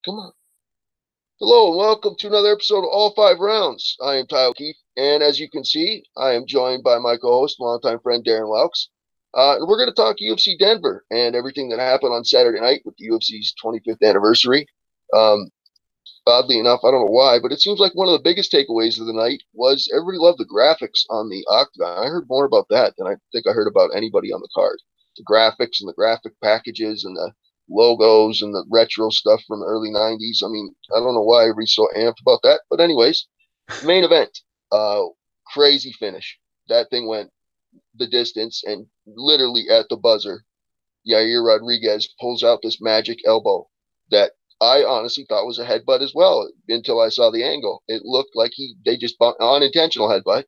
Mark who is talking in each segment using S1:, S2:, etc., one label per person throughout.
S1: Come on. Hello and welcome to another episode of All Five Rounds. I am Kyle Keefe, and as you can see, I am joined by my co-host, longtime friend Daren Loucks. And we're going to talk UFC Denver and everything that happened on Saturday night with the UFC's 25th anniversary. Um, Oddly enough, I don't know why, but it seems like one of the biggest takeaways of the night was everybody loved the graphics on the octagon. I heard more about that than I think I heard about anybody on the card. The graphics and the graphic packages and the logos and the retro stuff from the early 90s. I mean, I don't know why everybody's so amped about that. But anyways, main event, uh, crazy finish. That thing went the distance and literally at the buzzer, Yair Rodriguez pulls out this magic elbow that I honestly thought was a headbutt as well until I saw the angle. It looked like they just bumped unintentional headbutt,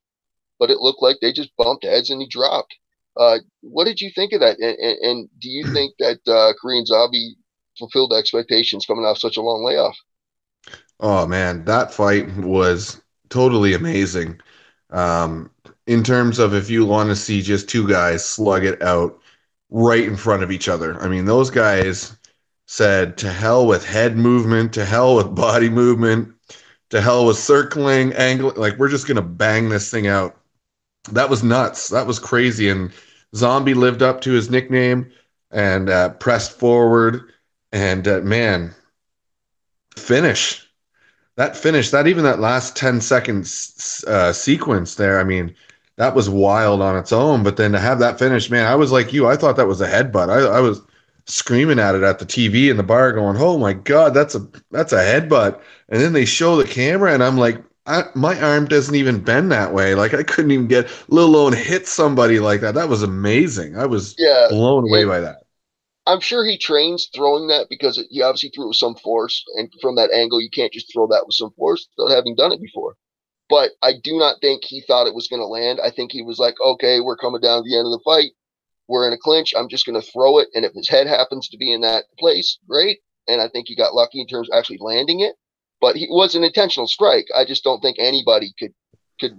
S1: but it looked like they just bumped heads and he dropped. What did you think of that? And do you think that Korean Zombie fulfilled expectations coming off such a long layoff?
S2: Oh man, that fight was totally amazing. Um, in terms of if you want to see just two guys slug it out right in front of each other. I mean, those guys said to hell with head movement, to hell with body movement, to hell with circling, angle. Like we're just gonna bang this thing out. That was nuts. That was crazy. And Zombie lived up to his nickname and pressed forward. And man, finish. That finish, that even that last 10 seconds sequence there, I mean, that was wild on its own. But then to have that finish, man, I was like you. I thought that was a headbutt. I was screaming at it at the TV in the bar, going, "Oh my God, that's a headbutt!" And then they show the camera, and I'm like, my arm doesn't even bend that way. Like I couldn't even get, let alone hit somebody like that. That was amazing. I was
S1: Yeah,
S2: blown away
S1: and
S2: by that.
S1: I'm sure he trains throwing that because he obviously threw it with some force, and from that angle, you can't just throw that with some force without having done it before. But I do not think he thought it was going to land. I think he was like, okay, we're coming down to the end of the fight. We're in a clinch. I'm just going to throw it. And if his head happens to be in that place, great. And I think he got lucky in terms of actually landing it. But it was an intentional strike. I just don't think anybody could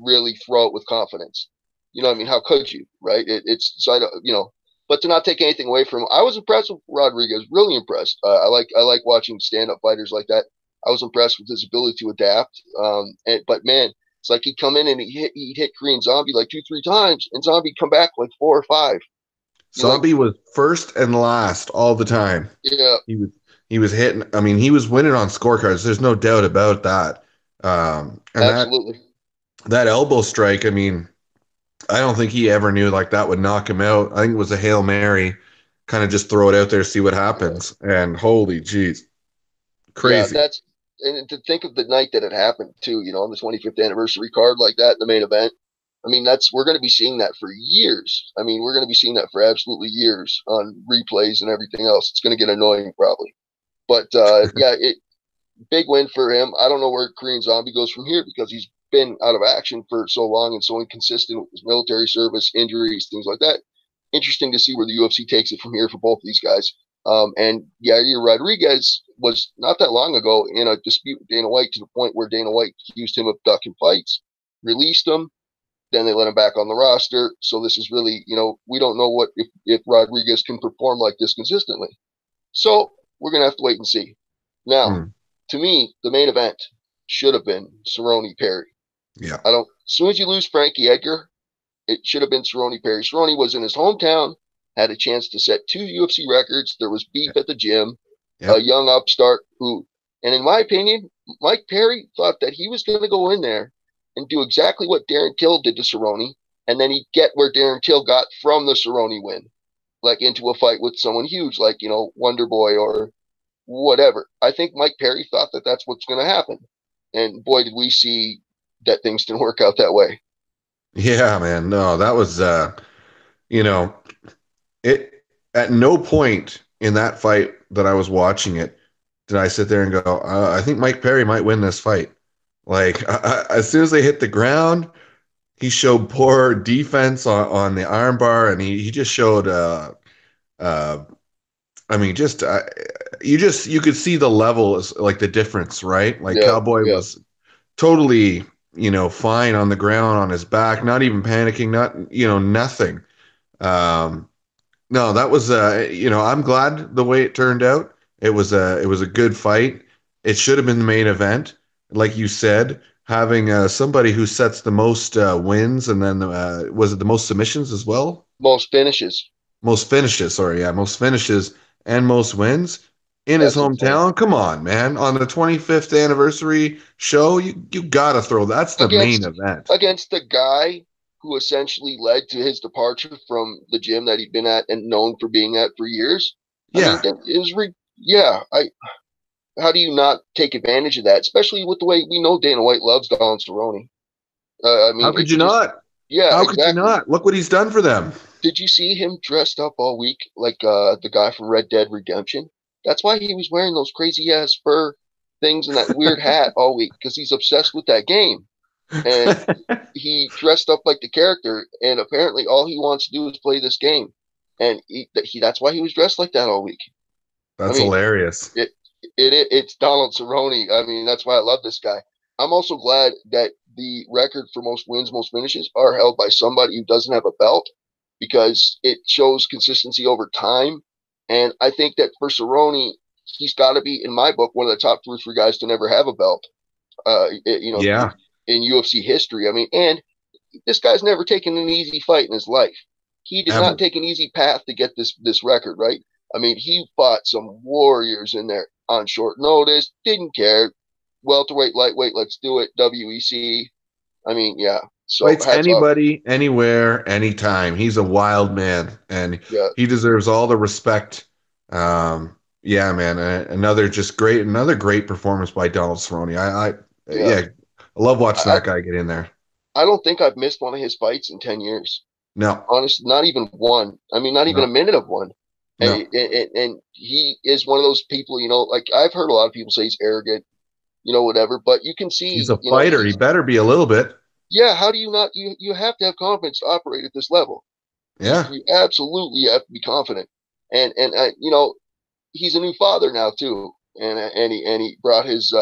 S1: really throw it with confidence. You know what I mean? How could you, right? It's so I don't, but to not take anything away from him, I was impressed with Rodriguez. Really impressed. I like watching stand up fighters like that. I was impressed with his ability to adapt. But man, it's like he'd come in and he'd hit Korean Zombie like two, three times, and Zombie come back like four or five. You like,
S2: Zombie was first and last all the time.
S1: yeah,
S2: He was he was hitting. I mean, he was winning on scorecards. There's no doubt about that. And
S1: absolutely.
S2: that elbow strike. I mean, I don't think he ever knew like that would knock him out. I think it was a Hail Mary, kind of just throw it out there, see what
S1: Yeah,
S2: happens. And holy jeez,
S1: yeah.
S2: crazy.
S1: And to think of the night that it happened too. On the 25th anniversary card like that in the main event. I mean, we're going to be seeing that for years. I mean, we're going to be seeing that for absolutely years on replays and everything else. It's going to get annoying probably, but yeah, big win for him. I don't know where Korean Zombie goes from here because he's been out of action for so long and so inconsistent with his military service, injuries, things like that. Interesting to see where the UFC takes it from here for both of these guys. And Yair Rodriguez was not that long ago in a dispute with Dana White to the point where Dana White accused him of ducking fights, released him, then they let him back on the roster. So this is really, we don't know what if Rodriguez can perform like this consistently. So we're gonna have to wait and see. Now,
S2: Mm,
S1: to me, the main event should have been Cerrone Perry.
S2: yeah,
S1: I don't. As soon as you lose Frankie Edgar, it should have been Cerrone Perry. Cerrone was in his hometown, had a chance to set two UFC records. There was beef
S2: yeah,
S1: at the gym. A
S2: yep.
S1: young upstart who, and in my opinion, Mike Perry thought that he was going to go in there and do exactly what Darren Till did to Cerrone, and then he'd get where Darren Till got from the Cerrone win, like into a fight with someone huge, like Wonder Boy or whatever. I think Mike Perry thought that that's what's going to happen, and boy, did we see that things didn't work out that way.
S2: Yeah, man. No, that was you know, it at no point in that fight that I was watching it did I sit there and go, I think Mike Perry might win this fight. Like as soon as they hit the ground, he showed poor defense on the armbar, and he just showed uh I mean you could see the levels, like the difference, right? Like
S1: Yeah,
S2: Cowboy
S1: yeah,
S2: was totally, fine on the ground on his back, not even panicking, not, nothing. Um no, that was I'm glad the way it turned out. It was a good fight. It should have been the main event, like you said. Having somebody who sets the most wins, and then was it the most submissions as well?
S1: Most finishes.
S2: Most finishes, sorry, yeah, most finishes and most wins in his
S1: That's insane.
S2: hometown. Come on, man! On the 25th anniversary show, you gotta throw. That's the main
S1: Against
S2: event.
S1: against the guy who essentially led to his departure from the gym that he'd been at and known for being at for years. I mean,
S2: Yeah.
S1: that is yeah. I How do you not take advantage of that, especially with the way we know Dana White loves Don Cerrone? I
S2: How
S1: mean,
S2: could
S1: it's
S2: you
S1: just
S2: not?
S1: yeah,
S2: How could you
S1: exactly.
S2: not? Look what he's done for them.
S1: Did you see him dressed up all week like the guy from Red Dead Redemption? That's why he was wearing those crazy ass fur things and that weird hat all week because he's obsessed with that game. And he dressed up like the character, and apparently all he wants to do is play this game. And that's why he was dressed like that all week. I
S2: That's
S1: mean,
S2: hilarious.
S1: it, it's Donald Cerrone. I mean, that's why I love this guy. I'm also glad that the record for most wins, most finishes are held by somebody who doesn't have a belt because it shows consistency over time. And I think that for Cerrone, he's got to be, in my book, one of the top 2 or 3 guys to never have a belt. You know,
S2: Yeah.
S1: in UFC history. I mean, and this guy's never taken an easy fight in his life. He did not
S2: Ever.
S1: take an easy path to get this record, right? I mean, he fought some warriors in there on short notice, didn't care. Welterweight, lightweight, let's do it. WEC. I mean, yeah. So
S2: Fights
S1: hats off.
S2: anybody, anywhere, anytime. He's a wild man, and
S1: Yeah,
S2: he deserves all the respect. Yeah, man. Another great performance by Donald Cerrone.
S1: yeah.
S2: Yeah, I love watching
S1: I
S2: that guy get in there.
S1: I don't think I've missed one of his fights in 10 years.
S2: No,
S1: Honestly, not even one. I mean, not even a
S2: no,
S1: minute of one.
S2: no.
S1: And he is one of those people, like I've heard a lot of people say he's arrogant, whatever. But you can
S2: He's
S1: see,
S2: a fighter. He better be a little bit.
S1: yeah. How do you not? You have to have confidence to operate at this level.
S2: Yeah,
S1: You absolutely have to be confident. And he's a new father now too, and he brought his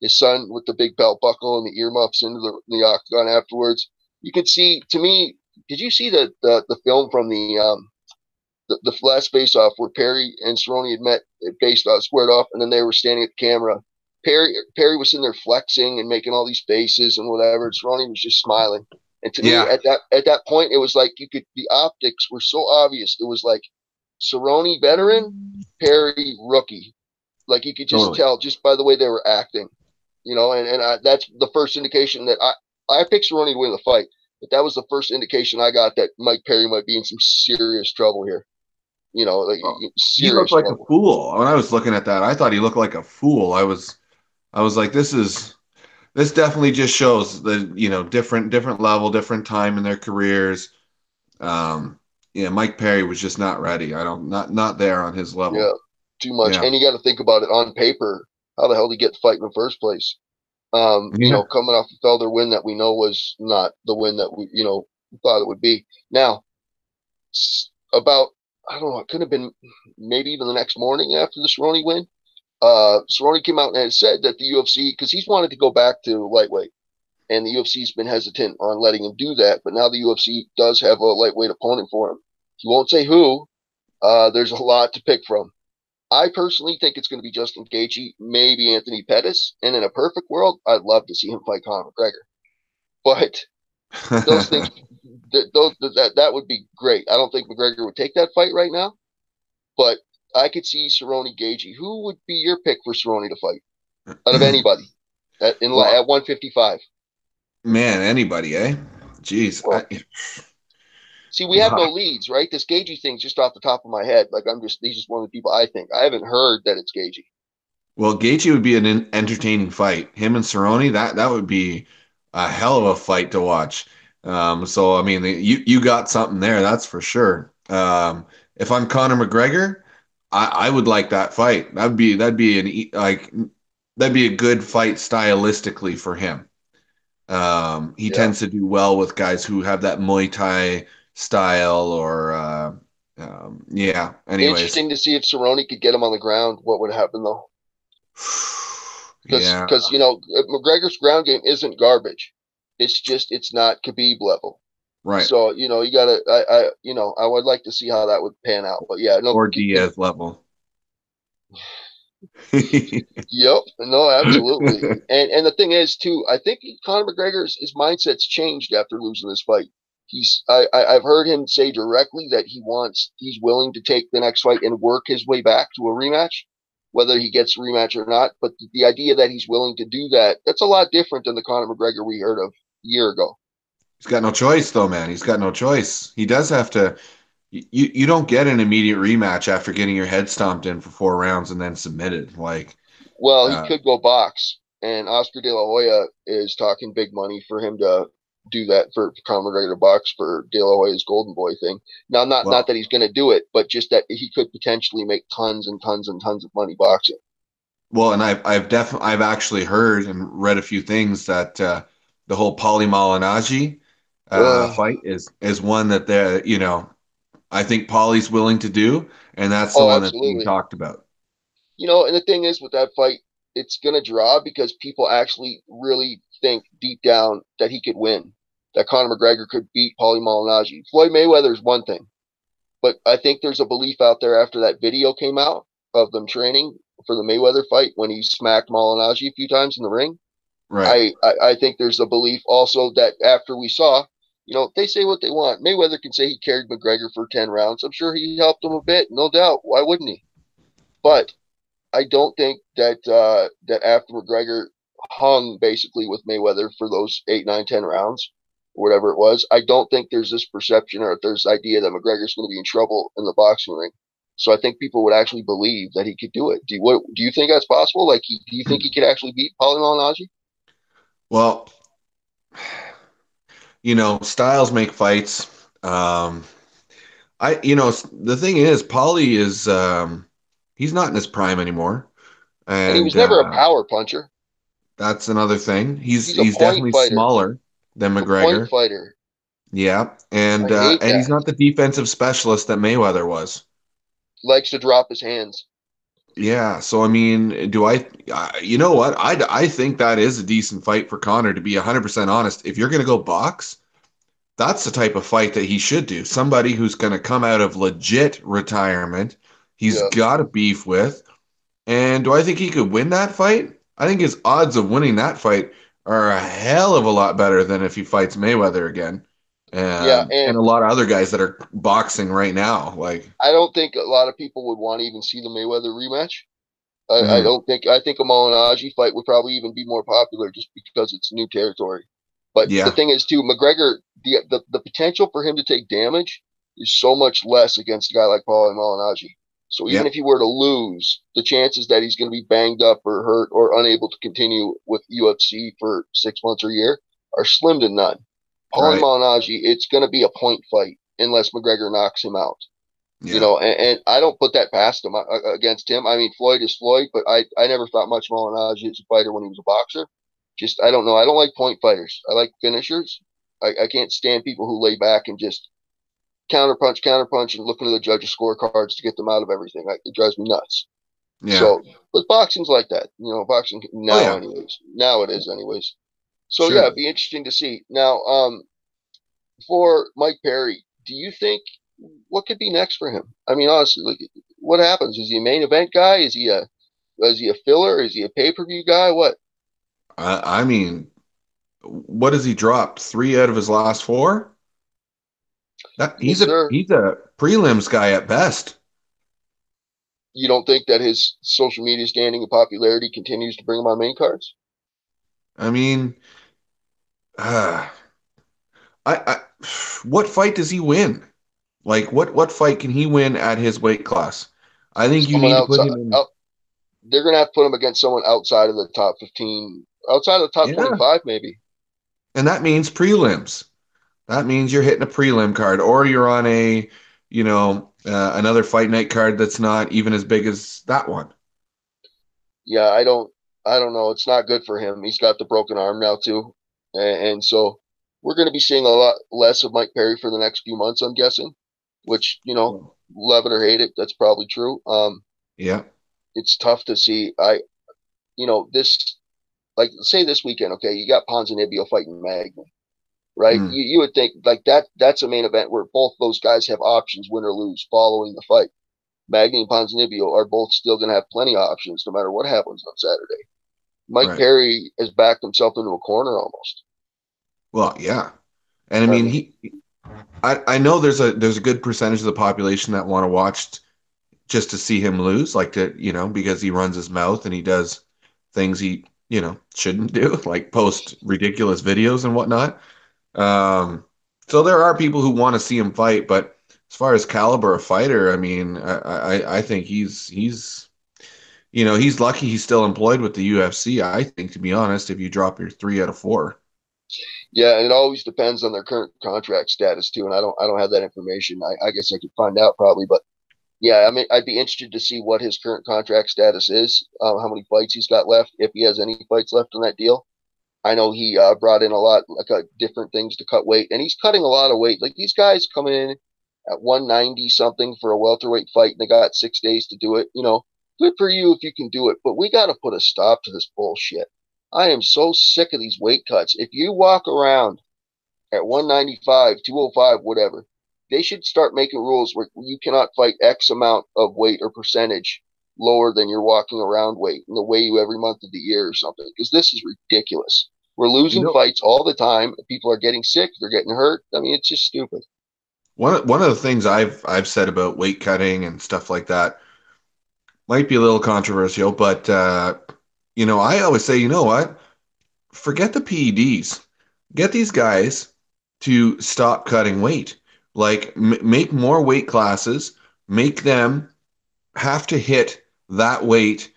S1: son with the big belt buckle and the earmuffs into the octagon afterwards. You could see, to me, did you see the film from the last face off where Perry and Cerrone had met, faced off, squared off, and then they were standing at the camera. Perry was sitting there flexing and making all these faces and whatever. And Cerrone was just smiling. And to me,
S2: yeah,
S1: at that point, it was like the optics were so obvious. It was like Cerrone veteran, Perry rookie. Like you could just
S2: totally.
S1: tell just by the way they were acting, and that's the first indication that I picked Cerrone to win the fight, but that was the first indication I got that Mike Perry might be in some serious trouble here. Like
S2: Oh, he looked
S1: serious
S2: like a
S1: trouble.
S2: fool when I was looking at that. I thought he looked like a fool. I was like, this definitely just shows the different level, different time in their careers. Um, yeah, Mike Perry was just not ready. I don't not there on his
S1: Yeah,
S2: level.
S1: too much.
S2: Yeah,
S1: And you got to think about it on paper. How the hell did he get the fight in the first place?
S2: yeah,
S1: Coming off the Felder win that we know was not the win that we, thought it would be. Now, about, I don't know, it could have been maybe even the next morning after the Cerrone win. Cerrone came out and had said that the UFC, because he's wanted to go back to lightweight, and the UFC's been hesitant on letting him do that. But now the UFC does have a lightweight opponent for him. He won't say who. There's a lot to pick from. I personally think it's going to be Justin Gaethje, maybe Anthony Pettis, and in a perfect world, I'd love to see him fight Conor McGregor. But those things, that would be great. I don't think McGregor would take that fight right now, but I could see Cerrone Gaethje. Who would be your pick for Cerrone to fight out of anybody
S2: Well,
S1: at 155?
S2: man, anybody, eh? Jeez,
S1: Well, see, we have no leads, right? This Gaethje thing's just off the top of my head. Like he's just one of the people I think. I haven't heard that it's Gaethje.
S2: well, Gaethje would be an entertaining fight. Him and Cerrone, that would be a hell of a fight to watch. So I mean, you got something there, that's for sure. If I'm Conor McGregor, I would like that fight. That'd be a good fight stylistically for him. He
S1: Yeah,
S2: tends to do well with guys who have that Muay Thai style or yeah. Anyways,
S1: interesting to see if Cerrone could get him on the ground. What would happen though? Because
S2: yeah,
S1: McGregor's ground game isn't garbage. It's not Khabib level.
S2: right.
S1: So you gotta I would like to see how that would pan out. But yeah, no,
S2: Or Diaz level.
S1: Yep. No, absolutely. And the thing is too, I think Conor McGregor's his mindset's changed after losing this fight. I've heard him say directly that he's willing to take the next fight and work his way back to a rematch, whether he gets a rematch or not. But the idea that he's willing to do that, that's a lot different than the Conor McGregor we heard of a year ago.
S2: He's got no choice though, man. He's got no choice. He does have to. You don't get an immediate rematch after getting your head stomped in for 4 rounds and then submitted.
S1: Well, he
S2: Uh,
S1: could go box, and Oscar De La Hoya is talking big money for him to do that for Conor McGregor to box for De La Hoya's Golden Boy thing. Now, not
S2: well,
S1: that he's going to do it, but just that he could potentially make tons and tons and tons of money boxing.
S2: and I've actually heard and read a few things that the whole Paulie Malignaggi
S1: Uh,
S2: fight is one that I think Paulie's willing to do, and that's the
S1: oh,
S2: one that's being
S1: absolutely.
S2: talked about.
S1: And the thing is with that fight, it's going to draw because people actually really think deep down that he could win, that Conor McGregor could beat Paulie Malignaggi. Floyd Mayweather is one thing. But I think there's a belief out there after that video came out of them training for the Mayweather fight when he smacked Malignaggi a few times in the ring.
S2: Right.
S1: I think there's a belief also that after we saw, they say what they want. Mayweather can say he carried McGregor for 10 rounds. I'm sure he helped him a bit, no doubt. Why wouldn't he? But I don't think that after McGregor hung basically with Mayweather for those 8, 9, 10 rounds, or whatever it was, I don't think there's this perception or there's idea that McGregor's going to be in trouble in the boxing ring. So I think people would actually believe that he could do it. Do you think that's possible? Do you think he could actually beat Paulie Malignaggi?
S2: Well, styles make fights. Um, the thing is, Paulie is he's not in his prime anymore,
S1: And he was
S2: and
S1: never a power puncher.
S2: that's another thing. He's
S1: He's a
S2: he's
S1: point
S2: definitely
S1: fighter.
S2: smaller than
S1: A point
S2: McGregor.
S1: fighter.
S2: Yeah,
S1: I
S2: and
S1: hate
S2: he's
S1: that.
S2: not the defensive specialist that Mayweather was.
S1: He likes to drop his hands.
S2: Yeah, so I mean, do I? You know what? I think that is a decent fight for Connor. To be 100% honest, if you're going to go box, that's the type of fight that he should do. Somebody who's going to come out of legit retirement. He's
S1: Yeah.
S2: got a beef with. And do I think he could win that fight? I think his odds of winning that fight are a hell of a lot better than if he fights Mayweather again.
S1: Yeah,
S2: And
S1: and
S2: a lot of other guys that are boxing right now.
S1: I don't think a lot of people would want to even see the Mayweather rematch. I
S2: Mm,
S1: don't think I think a Malignaggi fight would probably even be more popular just because it's new territory. But the
S2: yeah,
S1: thing is too, McGregor, the potential for him to take damage is so much less against a guy like Paul Malignaggi. So even
S2: yeah,
S1: if he were to lose, the chances that he's going to be banged up or hurt or unable to continue with UFC for 6 months or a year are slim to none. Paul
S2: right.
S1: Malignaggi, it's going to be a point fight unless McGregor knocks him out.
S2: Yeah,
S1: And I don't put that past him against him. I mean, Floyd is Floyd, but I never thought much of Malignaggi as a fighter when he was a boxer. Just I don't know. I don't like point fighters. I like finishers. I can't stand people who lay back and just counter punch, and look into the judges' scorecards to get them out of everything. It drives me nuts.
S2: yeah.
S1: So, but boxing's like that. Boxing
S2: Oh,
S1: now,
S2: yeah,
S1: anyways. Now it is, anyways. So yeah,
S2: sure.
S1: it'd be interesting to see. Now, for Mike Perry, do you think what could be next for him? I mean, honestly, like, what happens? Is he a main event guy? Is he a filler? Is he a pay per view guy? What?
S2: I mean, what has he dropped? Three out of his last four? That
S1: Yes,
S2: he's a
S1: sir.
S2: he's a prelims guy at best.
S1: You don't think that his social media standing and popularity continues to bring him on main cards?
S2: I mean, uh, I what fight does he win? Like what fight can he win at his weight class? I think you
S1: Someone
S2: need to put
S1: outside,
S2: him in.
S1: out, they're gonna have to put him against someone outside of the top 15, outside of the top
S2: Yeah,
S1: 25, maybe.
S2: and that means prelims. That means you're hitting a prelim card, or you're on another fight night card that's not even as big as that one.
S1: Yeah, I don't know. It's not good for him. He's got the broken arm now too, and so we're going to be seeing a lot less of Mike Perry for the next few months, I'm guessing. Which love it or hate it, that's probably true.
S2: Yeah.
S1: It's tough to see. This like say this weekend, okay, you got Ponzinibbio fighting Magny, right?
S2: Mm.
S1: You would think like that that's a main event where both those guys have options, win or lose, following the fight. Magny and Ponzinibbio are both still going to have plenty of options no matter what happens on Saturday. Mike
S2: Right.
S1: Perry has backed himself into a corner almost.
S2: Well, yeah. And I
S1: I
S2: mean,
S1: mean,
S2: I know there's a good percentage of the population that want to watch just to see him lose, like to, because he runs his mouth and he does things he, shouldn't do, like post ridiculous videos and whatnot. Um, so there are people who want to see him fight, but as far as caliber of fighter, I mean, I think he's lucky he's still employed with the UFC. I think, to be honest, if you drop your 3 out of 4.
S1: yeah, and it always depends on their current contract status too. And I don't have that information. I guess I could find out probably, but yeah, I mean, I'd be interested to see what his current contract status is, how many fights he's got left, if he has any fights left on that deal. I know he brought in a lot, like different things to cut weight, and he's cutting a lot of weight. Like these guys coming in at 190 something for a welterweight fight, and they got 6 days to do it. Good for you if you can do it, but we got to put a stop to this bullshit. I am so sick of these weight cuts. If you walk around at 195, 205, whatever, they should start making rules where you cannot fight X amount of weight or percentage lower than your walking around weight and the weigh you every month of the year or something, because this is ridiculous. We're
S2: You
S1: losing
S2: know,
S1: fights all the time. People are getting sick. They're getting hurt. I mean, it's just stupid.
S2: one of the things I've said about weight cutting and stuff like that might be a little controversial, but I always say, you know what? Forget the PEDs. Get these guys to stop cutting weight. Like make more weight classes, make them have to hit that weight,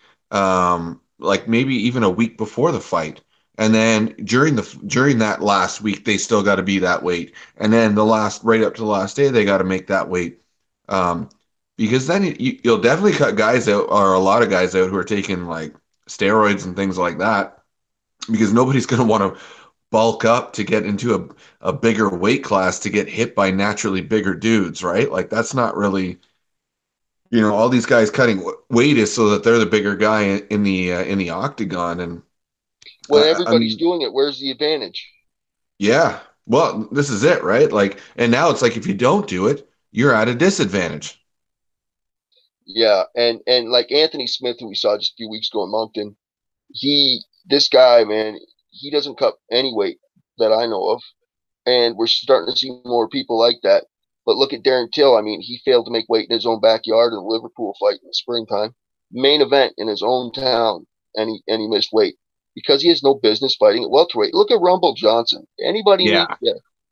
S2: like maybe even a week before the fight. And then during that last week, they still got to be that weight. And then right up to the last day, they got to make that weight. Um, because then you'll definitely cut guys out, or a lot of guys out, who are taking like steroids and things like that, because nobody's going to want to bulk up to get into a bigger weight class to get hit by naturally bigger dudes, right? Like that's not really, all these guys cutting weight is so that they're the bigger guy in the octagon. And
S1: When
S2: I
S1: everybody's
S2: mean,
S1: doing it, where's the advantage?
S2: yeah, well, this is it, right? Like, and now it's like if you don't do it, you're at a disadvantage.
S1: Yeah, and like Anthony Smith, who we saw just a few weeks ago in Moncton, this guy, man, he doesn't cut any weight that I know of, and we're starting to see more people like that. But look at Darren Till. I mean, he failed to make weight in his own backyard in the Liverpool fight in the springtime, main event in his own town, and he missed weight because he has no business fighting at welterweight. Look at Rumble Johnson.
S2: Yeah.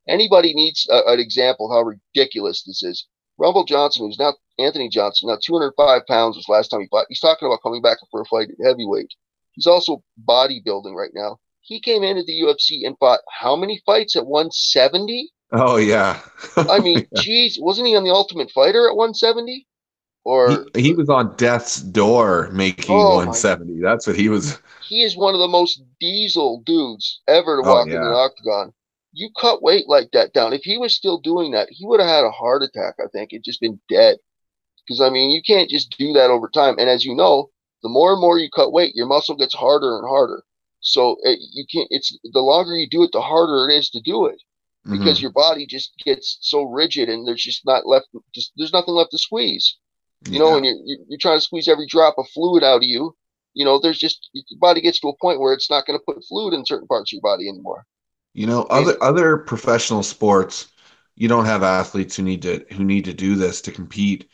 S1: Anybody needs an example how ridiculous this is. Rumble Johnson, who's now Anthony Johnson, now 205 pounds was last time he fought. He's talking about coming back for a fight at heavyweight. He's also bodybuilding right now. He came into the UFC and fought how many fights at 170?
S2: Oh yeah.
S1: I mean, geez, wasn't he on the Ultimate Fighter at 170?
S2: he
S1: Or
S2: he was on death's door making
S1: oh my,
S2: 170. That's what he was.
S1: he is one of the most diesel dudes ever to
S2: Oh
S1: walk in the
S2: yeah.
S1: octagon. You cut weight like that down. If he was still doing that, he would have had a heart attack, I think, and just been dead. Because I mean, you can't just do that over time. And as you know, the more and more you cut weight, your muscle gets harder and harder. So you can't. It's the longer you do it, the harder it is to do it because
S2: Hmm.
S1: your body just gets so rigid, and there's just not left. Just there's nothing left to squeeze.
S2: Yeah.
S1: And you're trying to squeeze every drop of fluid out of you. There's just your body gets to a point where it's not going to put fluid in certain parts of your body anymore. I mean,
S2: Other professional sports, you don't have athletes who need to do this to compete.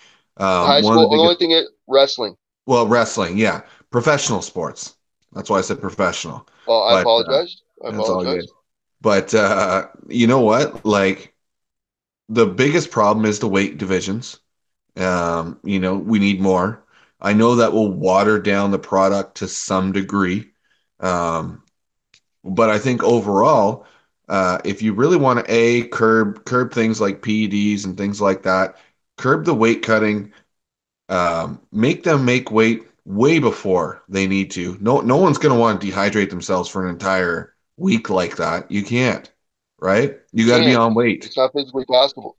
S1: high
S2: One of
S1: school.
S2: the
S1: The only
S2: biggest,
S1: thing is wrestling.
S2: well, wrestling, yeah, professional sports. That's why I said professional,
S1: Oh, I
S2: but
S1: apologize. I
S2: that's all
S1: apologize.
S2: good. But you know what? Like the biggest problem is the weight divisions. We need more. I know that will water down the product to some degree. Um, But I think overall, if you really want to curb things like PEDs and things like that, curb the weight cutting, make them make weight way before they need to. No one's going to want to dehydrate themselves for an entire week like that. You can't, right?
S1: You
S2: You got to be
S1: can't.
S2: on weight.
S1: It's not physically possible.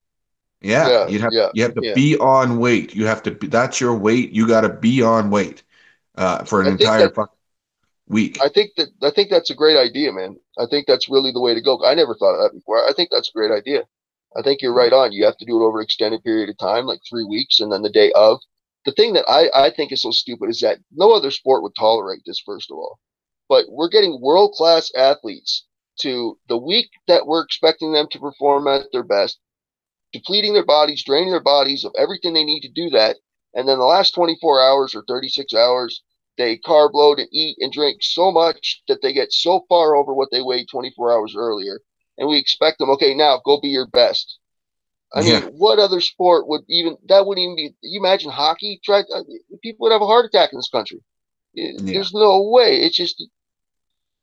S2: Yeah,
S1: Yeah, yeah,
S2: you have to
S1: yeah.
S2: be on weight. You have to be, that's your weight. You got to be on weight for an
S1: I think
S2: entire
S1: that
S2: week.
S1: I think that's a great idea, man. I think that's really the way to go. I never thought of that before. I think that's a great idea. I think you're right on. You have to do it over an extended period of time, like 3 weeks, and then the day of. the thing that I think is so stupid is that no other sport would tolerate this, first of all. But we're getting world class athletes to the week that we're expecting them to perform at their best, depleting their bodies, draining their bodies of everything they need to do that. And then the last 24 hours or 36 hours, they carb load and eat and drink so much that they get so far over what they weighed 24 hours earlier. And we expect them, okay, now go be your best. I mean,
S2: Yeah.
S1: what other sport would even, that wouldn't even be, you imagine hockey? People would have a heart attack in this country.
S2: Yeah.
S1: There's no way. It's just,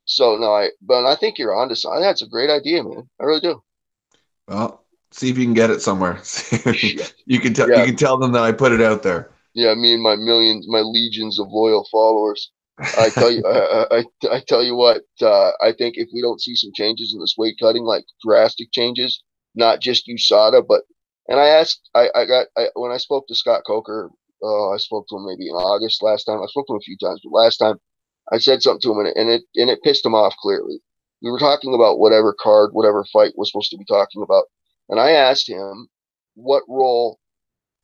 S1: so no, but I think you're onto something. That's a great idea, man. I really do.
S2: Well, see if you can get it somewhere.
S1: Shit.
S2: You
S1: Yeah,
S2: can tell them that I put it out there.
S1: yeah, me and my millions, my legions of loyal followers. I tell you, I tell you what. I think if we don't see some changes in this weight cutting, like drastic changes, not just USADA, but and I asked, when I spoke to Scott Coker, I spoke to him maybe in August last time. I spoke to him a few times, but last time I said something to him, and it pissed him off clearly. We were talking about whatever card, whatever fight we're supposed to be talking about, and I asked him what role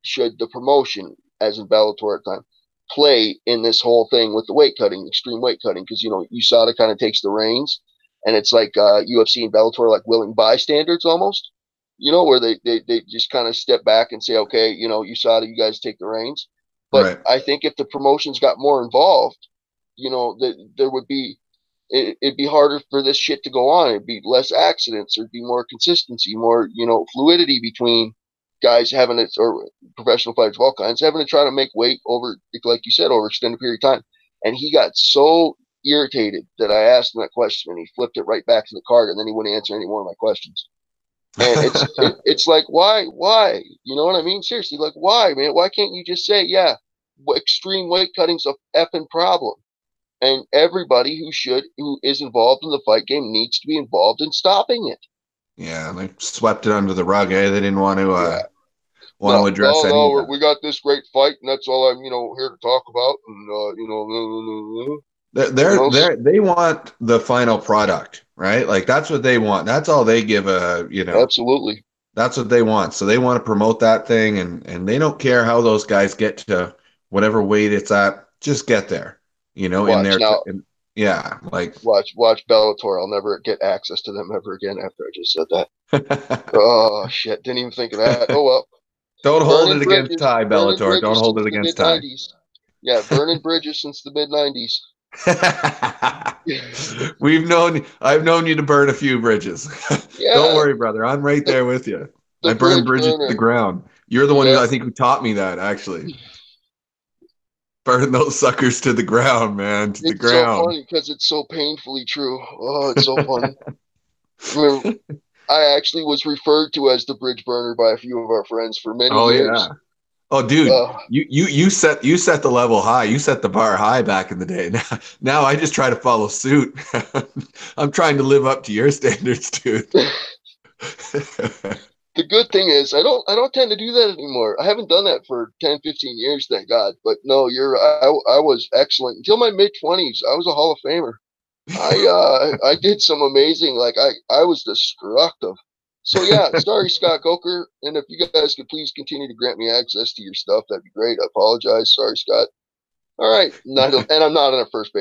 S1: should the promotion, as in Bellator at the time, play in this whole thing with the weight cutting, extreme weight cutting? Because USADA kind of takes the reins, and it's like UFC and Bellator are like willing bystanders almost. Where they just kind of step back and say, okay, USADA, you guys take the reins. But
S2: Right.
S1: I think if the promotions got more involved, that there would be it'd be harder for this shit to go on. It'd be less accidents. There'd be more consistency, more fluidity between guys having it, or professional fighters of all kinds having to try to make weight over, like you said, over extended period of time. And he got so irritated that I asked him that question, and he flipped it right back to the card, and then he wouldn't answer any more of my questions. And it's like, why? You know what I mean? Seriously, like, why, man? Why can't you just say, yeah, extreme weight cutting's a effing problem, and everybody who is involved in the fight game needs to be involved in stopping it?
S2: Yeah, they swept it under the rug, eh? They didn't
S1: Yeah.
S2: want to
S1: No,
S2: address
S1: no,
S2: any of
S1: no.
S2: that.
S1: We got this great fight, and that's all I'm, here to talk about. And
S2: They want the final product, right? Like that's what they want. That's all they give
S1: absolutely.
S2: that's what they want. So they want to promote that thing and they don't care how those guys get to whatever weight it's at. Just get there, in
S1: Watch
S2: their,
S1: now.
S2: yeah, like
S1: Watch Bellator. I'll never get access to them ever again after I just said that. Oh shit! Didn't even think of that. Oh well.
S2: don't hold
S1: Burning
S2: it against
S1: bridges.
S2: Ty
S1: Burning
S2: Bellator. Don't
S1: bridges
S2: hold
S1: since
S2: it
S1: the
S2: against
S1: mid
S2: Ty.
S1: '90s. Yeah, burning bridges since the mid '90s.
S2: I've known you to burn a few bridges. Don't
S1: Yeah,
S2: worry, brother. I'm right
S1: the
S2: there with you.
S1: the
S2: I burn
S1: bridge
S2: bridges to the
S1: burner.
S2: ground. You're the one who
S1: Yeah,
S2: I think who taught me that actually. Burn those suckers to the ground, man, to the
S1: it's so
S2: ground.
S1: funny because it's so painfully true. Oh, it's so funny. I mean, I actually was referred to as the bridge burner by a few of our friends for many
S2: Oh yeah.
S1: years.
S2: Oh, dude,
S1: Uh,
S2: you set the level high. You set the bar high back in the day. Now I just try to follow suit. I'm trying to live up to your standards, dude.
S1: the good thing is I don't tend to do that anymore. I haven't done that for 10, 15 years, thank God. But no, I was excellent until my mid 20s. I was a Hall of Famer. I did some amazing, like I was destructive. So yeah, sorry Scott Coker, and if you guys could please continue to grant me access to your stuff, that'd be great. I apologize. Sorry, Scott. All right, and I'm not on a first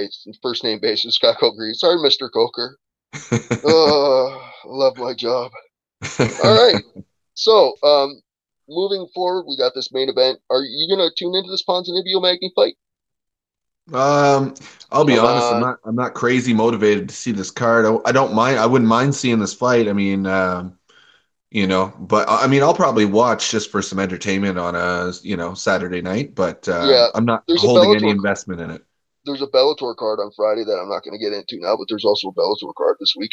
S1: name basis, Scott Coker. Sorry, Mr. Coker. I love my job. All right. So, moving forward, we got this main event. Are you gonna tune into this Ponzinibbio Magny fight?
S2: Um, I'll be
S1: Come
S2: honest,
S1: on.
S2: I'm not crazy motivated to see this card. I don't mind. I wouldn't mind seeing this fight. I mean, but I mean, I'll probably watch just for some entertainment on a, Saturday night, but
S1: Yeah,
S2: I'm not
S1: there's a
S2: holding any
S1: Bellator
S2: investment in it.
S1: there's a Bellator card on Friday that I'm not going to get into now, but there's also a Bellator card this week,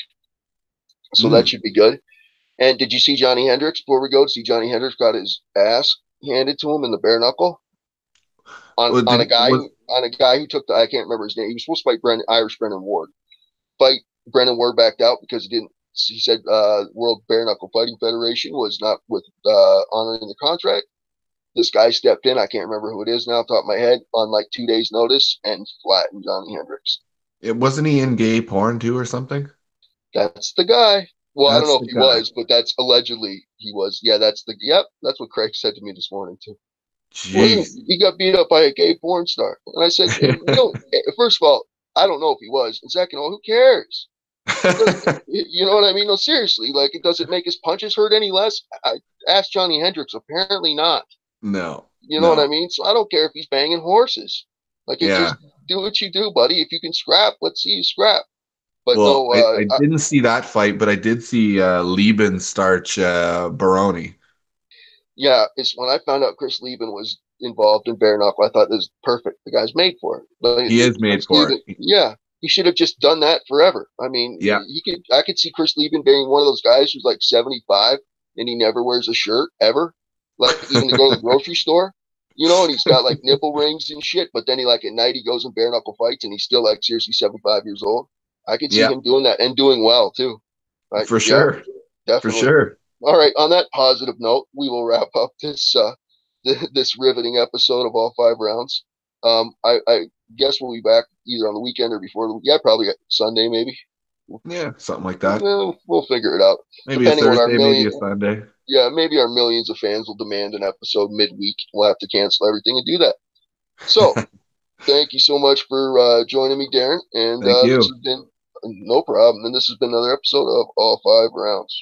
S1: so that
S2: Mm.
S1: should be good. And did you see Johnny Hendricks before we go? See Johnny Hendricks got his ass handed to him in the bare knuckle on
S2: Well,
S1: on a
S2: did
S1: guy
S2: was
S1: who on a guy who took the, I can't remember his name. He was supposed to fight Irish Brennan Ward. Fight Brennan Ward backed out because he didn't. He said World Bare Knuckle Fighting Federation was not with honoring the contract. This guy stepped in. I can't remember who it is now, off the top of my head, on like 2 days' notice and flattened Johnny Hendricks.
S2: it wasn't he in gay porn too or something?
S1: That's the guy. Well, I don't
S2: That's
S1: know if
S2: the
S1: he
S2: guy.
S1: was, but that's allegedly he was. Yeah, that's what Craig said to me this morning too. Wasn't
S2: Jeez.
S1: he got beat up by a gay porn star? And I said, and we don't. First of all, I don't know if he was, and second of all, who cares? It does, you know what I mean? No, seriously, like, it doesn't make his punches hurt any less. I asked Johnny Hendricks. Apparently not.
S2: No,
S1: You know what I
S2: no.
S1: mean? So I don't care if he's banging horses. Like, it
S2: Yeah.
S1: just do what you do, buddy. If you can scrap, let's see you scrap. But
S2: Well,
S1: no,
S2: I didn't see that fight, but I did see Lieben starch Baroni.
S1: yeah, it's when I found out Chris Lieben was involved in bare knuckle, I thought this is perfect. The guy's made for it. But
S2: He is made
S1: Chris
S2: for
S1: Lieben,
S2: it.
S1: yeah, he should have just done that forever. I mean,
S2: Yeah.
S1: I could see Chris Lieben being one of those guys who's like 75 and he never wears a shirt ever, like even to go to the grocery store, and he's got like nipple rings and shit. But then he like at night he goes in bare knuckle fights and he's still like seriously 75 years old. I could see
S2: Yeah,
S1: him doing that and doing well too. Right?
S2: for
S1: Yeah,
S2: sure. For
S1: definitely.
S2: sure.
S1: All right. On that positive note, we will wrap up this riveting episode of all 5 rounds. I guess we'll be back either on the weekend or before yeah, probably Sunday maybe.
S2: Yeah, something like that.
S1: We'll figure it out.
S2: Maybe a
S1: Depending on our
S2: Thursday, maybe
S1: million,
S2: a Sunday.
S1: yeah, maybe our millions of fans will demand an episode midweek. We'll have to cancel everything and do that. So thank you so much for joining me, Daren. And
S2: Thank
S1: this
S2: you.
S1: has been no problem. And this has been another episode of All 5 Rounds.